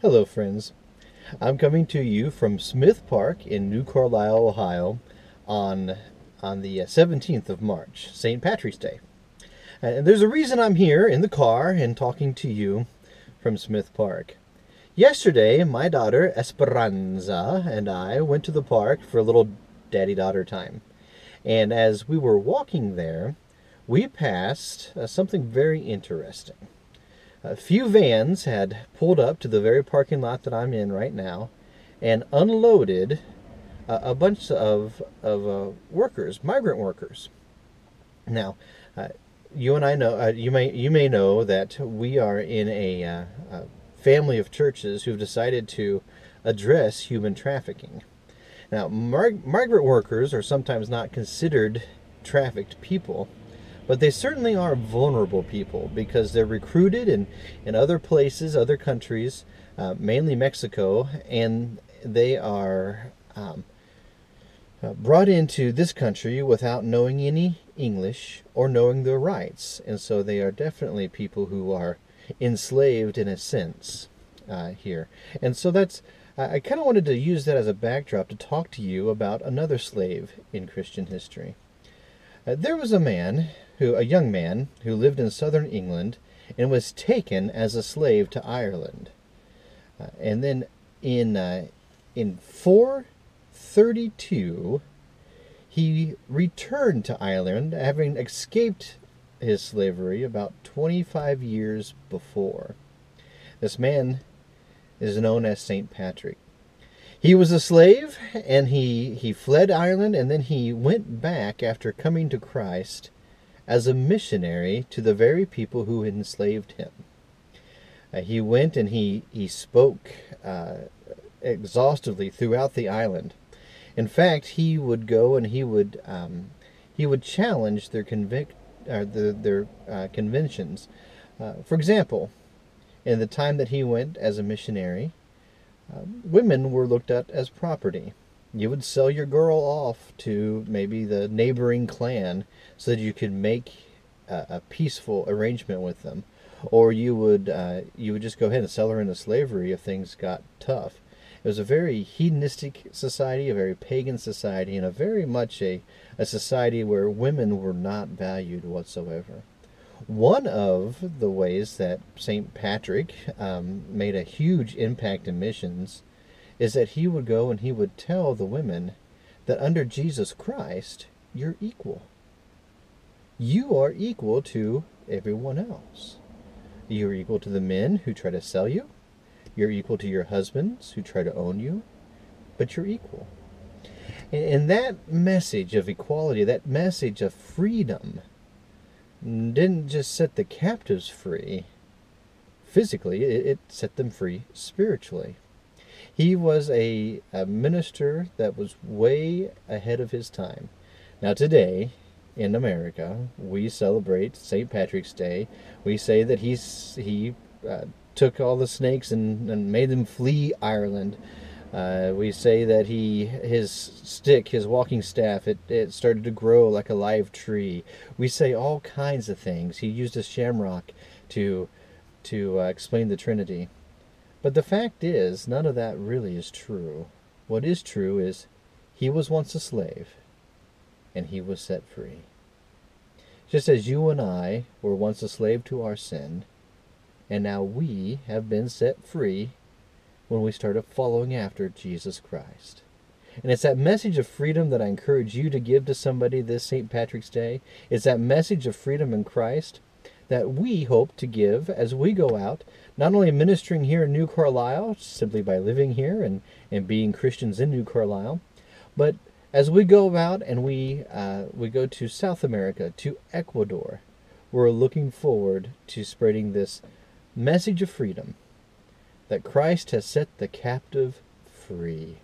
Hello, friends. I'm coming to you from Smith Park in New Carlisle, Ohio, on the 17th of March, St. Patrick's Day. And there's a reason I'm here in the car and talking to you from Smith Park. Yesterday, my daughter Esperanza and I went to the park for a little daddy-daughter time. And as we were walking there, we passed something very interesting. A few vans had pulled up to the very parking lot that I'm in right now and unloaded a bunch of workers, migrant workers. Now, you and I know, you may know that we are in a family of churches who've decided to address human trafficking. Now, migrant workers are sometimes not considered trafficked people, but they certainly are vulnerable people because they're recruited in other places, other countries, mainly Mexico, and they are brought into this country without knowing any English or knowing their rights. And so they are definitely people who are enslaved in a sense here. And so I kind of wanted to use that as a backdrop to talk to you about another slave in Christian history. There was a young man who lived in southern England and was taken as a slave to Ireland. And then in 432, he returned to Ireland, having escaped his slavery about 25 years before. This man is known as St. Patrick. He was a slave, and he fled Ireland, and then he went back after coming to Christ as a missionary to the very people who enslaved him. He went and he spoke exhaustively throughout the island. In fact, he would go and he would challenge their conventions. For example, in the time that he went as a missionary, women were looked at as property. You would sell your girl off to maybe the neighboring clan so that you could make a peaceful arrangement with them, or you would just go ahead and sell her into slavery if things got tough. It was a very hedonistic society, a very pagan society, and a very much a society where women were not valued whatsoever. One of the ways that St. Patrick made a huge impact in missions is that he would go and he would tell the women that under Jesus Christ, you're equal. You are equal to everyone else. You're equal to the men who try to sell you. You're equal to your husbands who try to own you. But you're equal. And that message of equality, that message of freedom, didn't just set the captives free physically, it set them free spiritually. He was a minister that was way ahead of his time. Now today, in America, we celebrate St. Patrick's Day. We say that he took all the snakes and made them flee Ireland. We say that his walking staff, it started to grow like a live tree. We say all kinds of things. He used a shamrock to explain the Trinity. But the fact is, none of that really is true. What is true is he was once a slave, and he was set free. Just as you and I were once a slave to our sin, and now we have been set free when we started following after Jesus Christ. And it's that message of freedom that I encourage you to give to somebody this St. Patrick's Day. It's that message of freedom in Christ that we hope to give as we go out, not only ministering here in New Carlisle, simply by living here and being Christians in New Carlisle, but as we go out and we go to South America, to Ecuador, we're looking forward to spreading this message of freedom, that Christ has set the captive free.